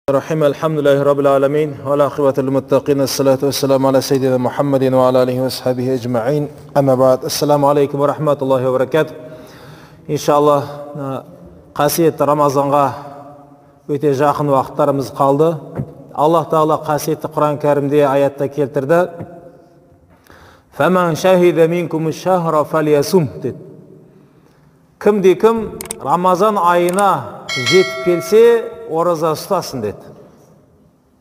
Rahim elhamdülillahi rabbil alamin ve la akıbetel muttaqin essalatu vesselamu ala seyyidina Muhammedin ve ala alihi ve sahbihi ecma'in. Amma ba'd. Esselamu aleyküm ve rahmetullahi ve berekatuh. İnşallah qasiyetli Ramazanға өте жақын уақыттарымыз қалды. Аллах Тағала қасиетті Құран кәрімде аятта келтірді. Фәмән шахида минкум шахра фалиясум деді. Кім Рамазан айына жетіп келсе, ораза ұстасын деді.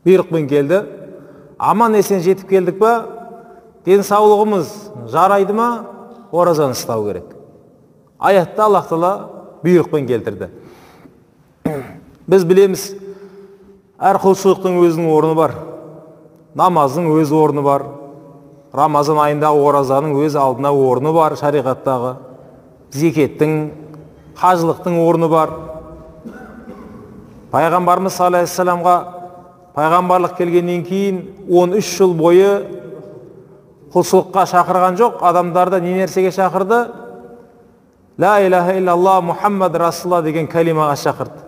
Бұйрықпен келді. Аман есен жетіп келдік па, денсаулығымыз жарайды ма, оразаны ұстау керек. Аятта Аллах Тағала бұйрықпен келтірді. Біз білеміз, әр құлшылықтың өзінің орны бар. Намаздың өз орны бар. Рамазан айындағы оразаның өз алдына орны бар шариғаттағы. Зекеттің, қажылықтың орны бар. Пайғамбарымыз саллаллаху алейхи вассаламға пайғамбарлық келгеннен кейін 13 жыл бойы құлшылыққа шақырған жоқ. Адамдарды не нәрсеге шақырды? Ла илаха иллаллах Мұхаммад Расулаллах деген калимаға шақырды.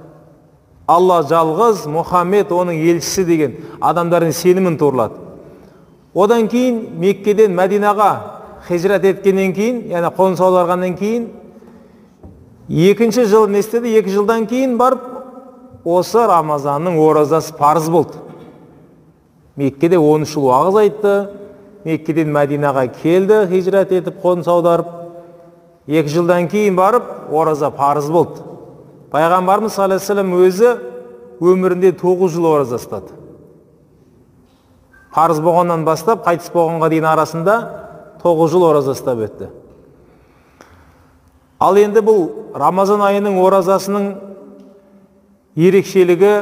Алла жалғыз, Мұхаммед оның елшісі деген адамдардың сенімін турлады. Одан кейін Меккеден Мәдинаға хижрат еткеннен кейін, яғни қоныс аударғаннан кейін, екінші жыл не істеді? 2 жылдан кейін барып, осы Рамазанның оразасы парыз болды. Меккеде 13 жыл уағыз айтты, Меккеден Мәдинаға келді, хижрат етіп, қоныс аударып, 2 жылдан кейін барып, ораза парыз болды. Пайғамбарымыз саллаллаху алейхи вассалам өзі өмірінде 9 жыл ораза ұстады. Парыз болғаннан бастап, қайтыс болғанға дейін арасында 9 жыл ораза ұстап өтті. Ал енді бұл Рамазан айының оразасының ерекшелігі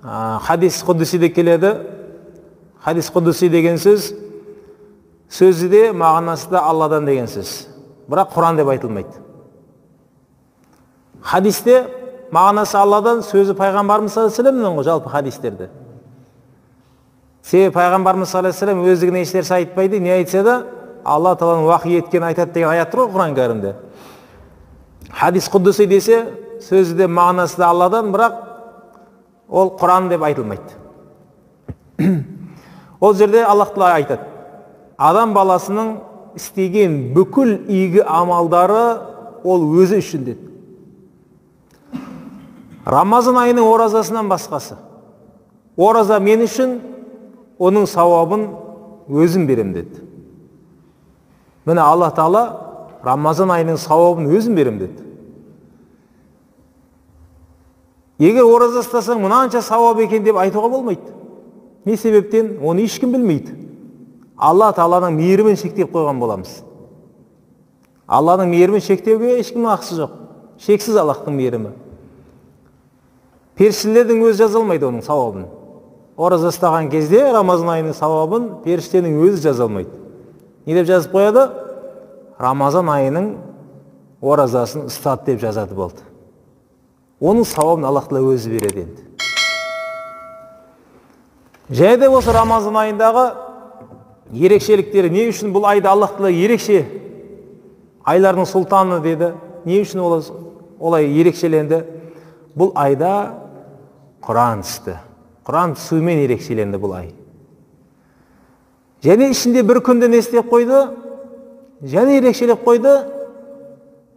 хадис құдсиде келеді. Хадис құдси деген сөзі де мағынасы да Алладан деген сөз. Бірақ Құран деп айтылмайды. Хадисте мағынасы Алладан, сөзі пайғамбарымыз саллаллаху алейхи вассаламнан ғой, жалпы хадистерде. Себебі пайғамбарымыз саллаллаху алейхи вассалам өздігіне ешнәрсе айтпайды, не айтса да Алла Тағаланың уахи еткен айтады деген аят тұр ғой Құран кәрімде. Хадис құдси десе, сөзі де мағынасы да Алладан, бірақ ол Құран деп айтылмайды. Ол жерде Аллах Тағала айтады: адам баласының істеген бүкіл игі амалдары ол өзі үшін деді. Рамазан айының оразасынан басқасы. Ораза мен үшін, оның сауабын өзім берем деді. Міне Аллах Тағала Рамазан айының сауабын өзім берем деді. Егер ораза ұстасаң, мынанша сауап екен деп айтуға болмайды. Не себептен? Оны ешкім білмейді. Алла Тағаланың мейірімін шектеп қойған боламыз. Алланың мейірімін шектеуге ешкімнің ақысы жоқ. Шексіз Аллахтың мейірімі. Періштелердің өзі жаза алмайды оның сауабын. Ораза ұстаған кезде Рамазан айының сауабын періштенің өзі жаза алмайды. Не деп жазып қояды? Рамазан айының оразасын ұстады деп жазады болды. Оның сауабын Аллах Тағала өзі береді енді. Және де осы Рамазан айындағы ерекшеліктері, не үшін бұл айды Аллах Тағала ерекше айлардың сұлтаны деді? Не үшін олай ерекшеленді? Бұл айда Құран түсті. Құран түсуімен ерекшеленді бұл ай. Және ішінде бір күнді не істеп қойды? Және ерекшелеп қойды.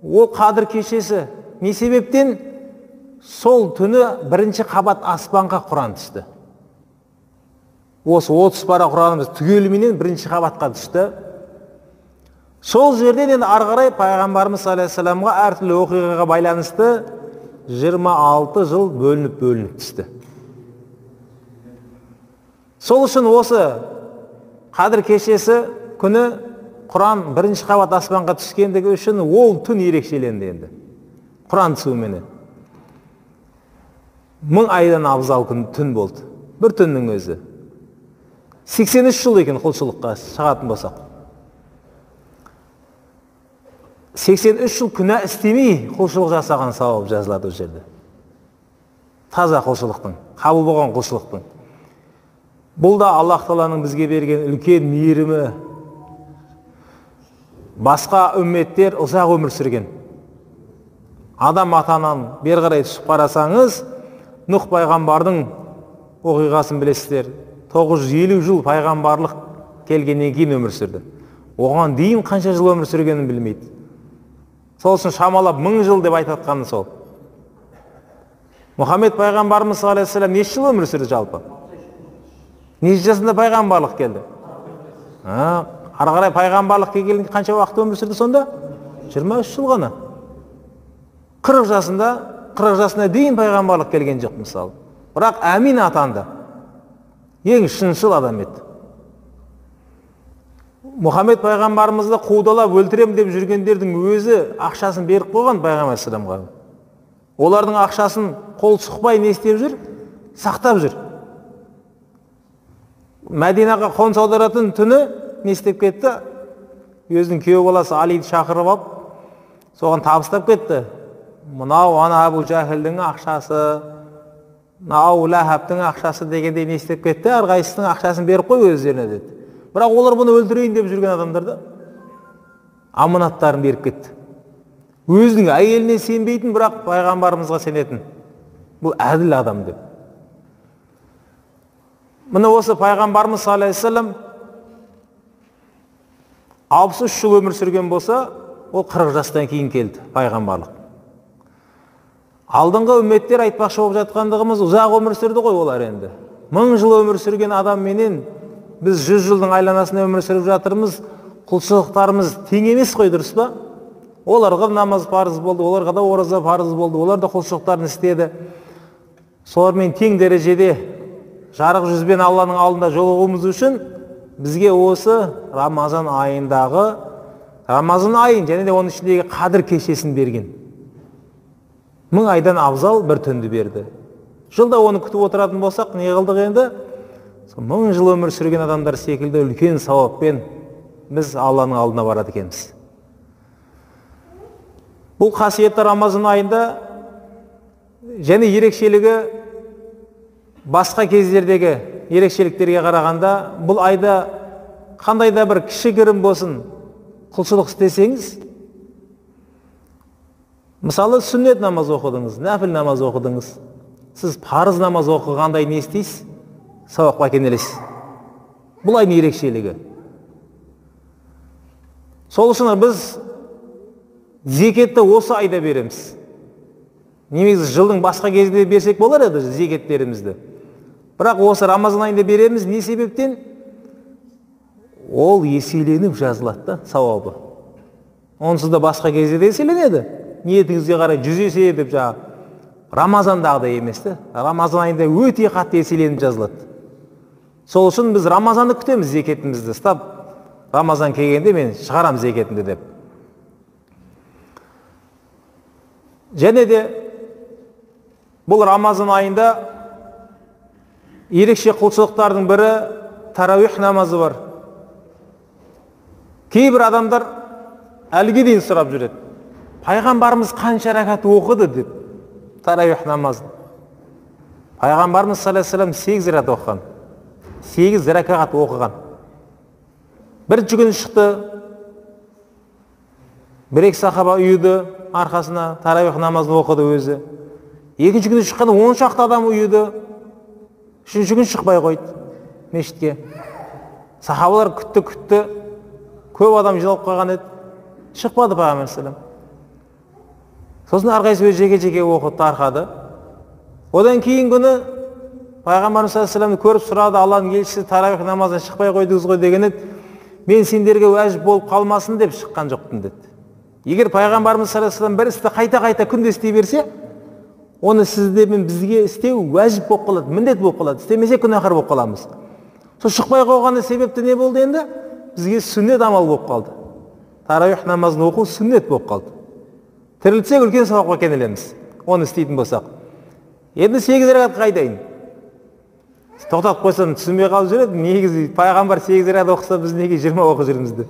Ол қадір кешесі. Не себептен? Сол түні 1-ші қабат аспанға Құран түсті. Осы 30 пара Құранымыз түгеліменен 1-ші қабатқа түсті. Сол жерден енді ары қарай пайғамбарымыз саллаллаху алейхи вассаламға әртүрлі оқиғаға байланысты 26 жыл бөлініп түсті. Сол үшін осы қадір кешесі күні Құран 1-ші қабат аспанға түскендігі үшін ол түн ерекшеленді енді. Құран түсуіменен. 1000 айдан абзал түн болды. Бір түннің өзі. 83 жыл екен құлшылыққа шығатын болсақ. 83 жыл күнә істемей құлшылық жасаған сауап жазылады ол жерде. Таза құлшылықтың, қабыл болған құлшылықтың. Бұл да Аллах Тағаланың бізге берген үлкен мейірімі. Басқа үмметтер ұзақ өмір сүрген. Адам атанан бері қарай түсіп қарасаңыз, Нұх пайғамбардың оқиғасын білесіздер. 950 жыл пайғамбарлық келгеннен кейін өмір сүрді. Оған дейін қанша жыл өмір сүргенін білмейді. Сол үшін шамалап 1000 жыл деп айтатқаны сол. Мұхаммед пайғамбарымыз саллаллаху алейхи ва саллям неше жыл өмір сүрді жалпы? Неше жасында пайғамбарлық келді? Ары қарай пайғамбарлық келгенде қанша уақыт өмір сүрді сонда? 23 жыл ғана. 40 жасына дейін пайғамбарлық келген жоқ мысалы. Бірақ әмин атанды. Ең шыншыл адам еді. Мұхаммед пайғамбарымызды қудалап өлтірем деп жүргендердің өзі ақшасын беріп қойған пайғамбар саламға. Олардың ақшасын қол сұқпай не істеп жүр? Сақтап жүр. Мәдинаға қоныс аударатын түні не істеп кетті? Өзінің күйеу баласы Алиді шақырып алып, соған табыстап кетті. Мынау ана Абу Жахилдің ақшасы, мынау Лахабтың ақшасы дегенде не істеп кетті? Әрқайсысының ақшасын беріп қой өздеріне деді. Бірақ олар бұны өлтірейін деп жүрген адамдарды аманаттарын беріп кетті. Өзінің әйеліне сенбейтін, бірақ пайғамбарымызға сенетін. Бұл әділ адам деп. Міне осы пайғамбарымыз саллаллаху алейхи ва саллям 63 жыл өмір сүрген болса, ол 40 жастан кейін келді пайғамбарлық. Алдыңғы үмметтер айтпақшы болып жатқандығымыз ұзақ өмір сүрді ғой олар енді. 1000 жыл өмір сүрген адамменен біз 100 жылдың айланасында өмір сүріп жатырмыз. Құлшылықтарымыз тең емес қой, дұрыс па? Оларға намаз парыз болды, оларға да ораза парыз болды, олар да құлшылықтарын істеді. Солармен тең дәрежеде жарық жүзбен Алланың алдында жолығуымыз үшін бізге осы Рамазан айындағы, Рамазан айын және де оның ішіндегі қадір кешесін берген. 1000 айдан абзал бір түнді берді. Жылда оны күтіп отыратын болсақ, не қылдық енді? 1000 жыл өмір сүрген адамдар секілді үлкен сауаппен біз Алланың алдына барады екенбіз. Бұл қасиетті Рамазан айында және ерекшелігі басқа кездердегі ерекшеліктерге қарағанда, бұл айда қандай да бір кішігірім болсын құлшылық істесеңіз, мысалы сүннет намаз оқыдыңыз, нәпіл намаз оқыдыңыз, сіз парыз намаз оқығандай не істейсіз? Сауапқа кенелесіз. Бұл айдың ерекшелігі. Сол үшін біз зекетті осы айда береміз. Немесе жылдың басқа кезінде берсек болар еді зекеттерімізді. Бірақ осы Рамазан айында береміз. Не себептен? Ол еселеніп жазылады да, сауабы. Онсыз да басқа кезде де еселенеді. Ниетіңізге қарай 100 есе деп жаңа. Рамазандағыдай емес те. Рамазан айында өте қатты еселеніп жазылады. Сол үшін біз Рамазанды күтеміз зекетімізді. Стап, Рамазан келгенде мен шығарам зекетімді деп. Және де бұл Рамазан айында ерекше құлшылықтардың бірі таравих намазы бар. Кейбір адамдар әлге дейін сұрап жүреді. Пайғамбарымыз қанша рәкат оқыды деп таравих намазын. Пайғамбарымыз саллаллаху алейхи ва саллям 8 рәкат оқыған. 8 рәкат оқыған. Бірінші күні шықты. 1-2 сахаба үйді арқасына таравих намазын оқыды өзі. Екінші күні шыққанда 10 шақты адам үйді. Үшінші күн шықпай қойды мешітке. Сахабалар күтті. Көп адам жиналып қалған еді. Шықпады пайғамбар саллаллаху алейхи ва саллям. Сосын әрқайсысы өз жеке-жеке оқыды, тарқады. Одан кейін күні пайғамбар саллаллаху алейхи ва саллямды көріп сұрады, Алланың елшісі таравих намазынан шықпай қойдыңыз ғой деген еді. Мен сендерге уәжіп болып қалмасын деп шыққан жоқпын деді. Егер пайғамбарымыз саллаллаху алейхи ва саллям бір істі қайта-қайта күнде істей берсе, оны сізде мен бізге істеу уәжіп болып қалады, міндет болып қалады. Істемесе күнәһар болып қаламыз. Сол шықпай қойғаны себепті не болды енді? Бізге сүннет амал болып қалды. Таравих намазын оқу сүннет болып қалды. Тірілтсек үлкен сауапқа кенелеміз. Оны істейтін болсақ. Енді 8 рәкат қайдайын? Тоқтап қойсам түсінбей қалып жүреді. Негізі пайғамбар 8 рәкат оқыса, біз неге 20 оқып жүрмізді?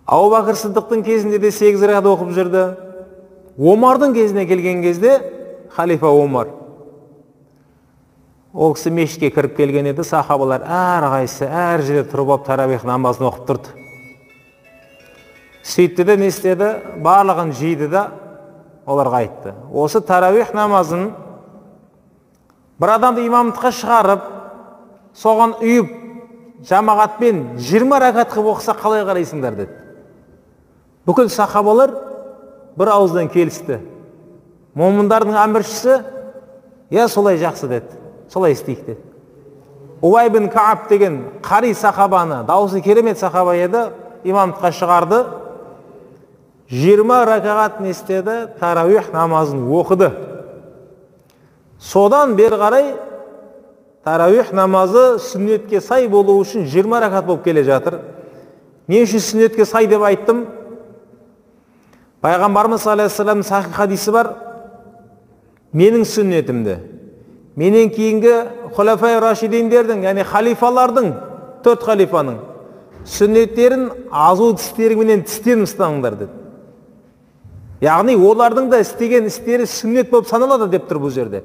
Абу Бәкір Сыддықтың кезінде де 8 рәкат оқып жүрді. Омардың кезіне келген кезде халифа Омар. Ол кісі мешітке кіріп келген еді, сахабалар әрқайсысы әр жерде тұрып алып таравих намазын оқып тұрды. Сөйтті де не істеді? Барлығын жиды да оларға айтты. Осы таравих намазын бір адамды имамдыққа шығарып, соған үйіп, жамағатпен 20 ракат қылып оқыса қалай қарайсыңдар деді. Бүкіл сахабалар бір ауыздан келісті. Момындардың әміршісі, я солай жақсы деді, солай істейік деді. Убай бин Кааб деген қари сахабаны, дауысы керемет сахаба еді, имамдыққа шығарды, 20 ракағат не істеді, таравих намазын оқыды. Содан бері қарай таравих намазы сүннетке сай болу үшін 20 ракат болып келе жатыр. Не үшін сүннетке сай деп айттым? Пайғамбарымыз алейхиссаламның сахих хадисі бар. Менің сүннетімді, менен кейінгі хулафай рашидиндердің, яғни халифалардың, 4 халифаның сүннеттерін азу тістеріменен тістен ұстаңдар деді. Яғни олардың да істеген істері сүннет болып саналады деп тұр бұл жерде.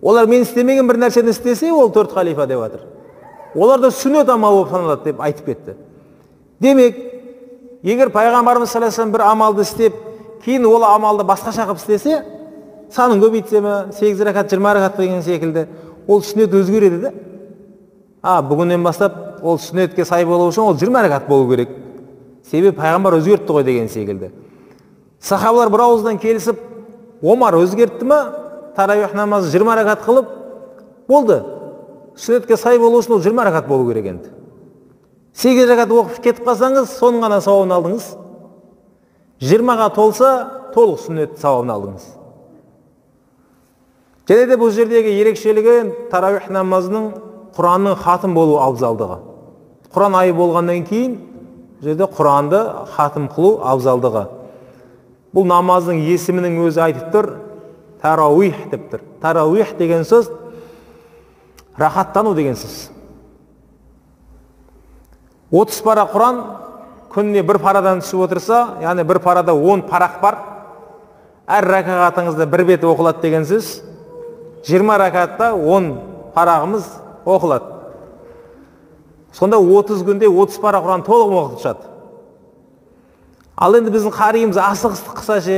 Олар мен істемеген бір нәрсені істесе, ол 4 халифа деп жатыр. Олар да сүннет амал болып саналады деп айтып кетті. Демек, егер пайғамбарымыз саллаллаху алейхи вассалам бір амалды істеп, кейін ол амалды басқаша қылып істесе, санын көбейтсе ме, 8 ракат, 20 ракат деген секілді, ол сүннет өзгереді де. Бүгіннен бастап ол сүннетке сай болу үшін ол 20 ракат болу керек. Себебі пайғамбар өзгертті ғой деген секілді. Сахабалар бір ауыздан келісіп, Омар өзгертті ме, таравих намазы 20 ракат қылып, болды. Сүннетке сай болу үшін ол 20 ракат болу керек енді. 8 ракат оқып кетіп қалсаңыз, соның ғана сауабын алдыңыз. 20-ға толса, толық сүннет сауабын алдыңыз. Және де бұл жердегі ерекшелігі таравих намазының Құранның хатым болу абзалдығы. Құран айы болғаннан кейін, жерде Құранды хатым қылу абзалдығы. Бұл намаздың есімінің өзі айтып тұр, таравих деп тұр. Таравих деген сөз рахаттану деген сөз. 30 пара Құран күніне бір парадан түсіп отырса, яғни бір парада 10 парақ бар, әр ракағатыңызда бір бет оқылады деген сөз. 20 ракатта 10 парағымыз оқылады. Сонда 30 күнде 30 пара Құран толық оқып шығады. Ал енді біздің қариымыз асығыстық қысашы,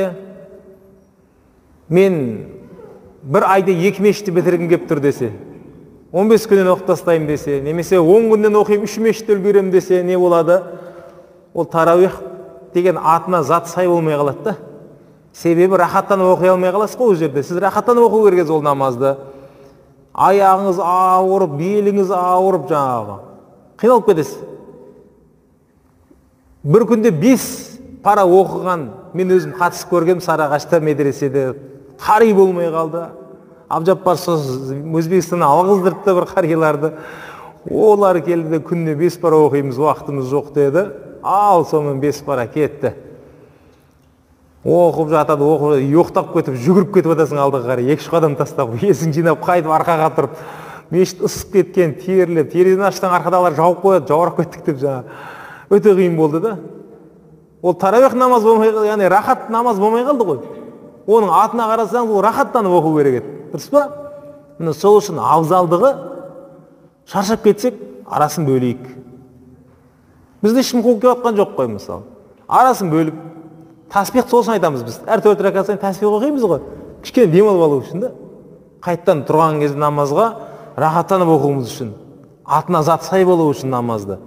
мен бір айда 2 мешітті бітіргім кеп тұр десе, 15 күннен оқып тастаймын десе, немесе 10 күннен оқиым 3 мешітті үлгерем десе, не болады? Ол таравих деген атына зат сай болмай қалады да. Себебі рахаттанып оқи алмай қаласыз ғой ол жерде. Сіз рахаттанып оқу керек ол намазды. Аяғыңыз ауырып, беліңіз ауырып жаңағы. Қиналып кетесіз. Бір күнде 5 пара оқыған, мен өзім қатысып көргем Сарыағашта медреседе, қари болмай қалды. Абжаппар Өзбекстаннан алғыздырыпты бір қариларды. Олар келді, күніне 5 пара оқимыз, уақытымыз жоқ деді. Ал сонымен 5 пара кетті. Оқып жатады, оқып, жоқтап кетіп, жүгіріп кетіп жатасың алдыға қарай, 2-3 қадам тастап, есін жинап, қайтып арқаға тұрып, мешіт ысып кеткен, теріліп, терезені аштан арқадағылар жауып қояды, жауырап кеттік деп жаңа. Өте қиын болды да. Ол таравих намаз болмай қалды, яғни рахат намаз болмай қалды ғой. Оның атына қарасаңыз, ол рахаттанып оқу керек еді. Дұрыс па? Міне сол үшін абзалдығы, шаршап кетсек, арасын бөлейік. Бізде ешкім қуып келіп жатқан жоқ қой, мысалы. Арасын бөліп, таспих сосын айтамыз біз. Әр 4 ракат сайын таспих оқимыз ғой. Кішкене демалып алу үшін да. Қайттан тұрған кезде намазға рахаттанып оқуымыз үшін. Атына зат сай болу үшін намазды.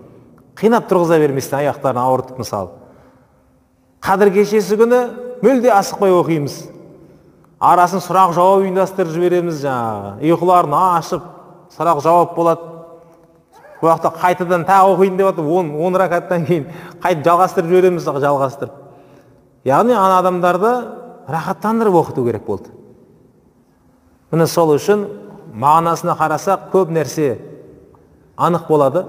Қинап тұрғыза берместен аяқтарын ауыртып мысалы. Қадір кешесі күні мүлде асықпай оқимыз. Арасын сұрақ жауап ұйымдастырып жібереміз жаңағы. Ұйқыларын ашып, сұрақ жауап болады. Бұл уақытта қайтадан тағы оқиын деп жатып, 10 ракаттан кейін қайтып жалғастырып жібереміз, жалғастырып. Яғни ана адамдарды рахаттандырып оқыту керек болды. Міне сол үшін мағынасына қарасақ көп нәрсе анық болады.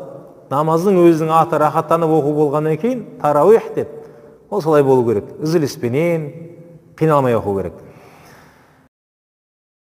Намаздың өзінің аты рахаттанып оқу болғаннан кейін таравих деп, ол солай болу керек. Үзіліспенен, қиналмай оқу керек.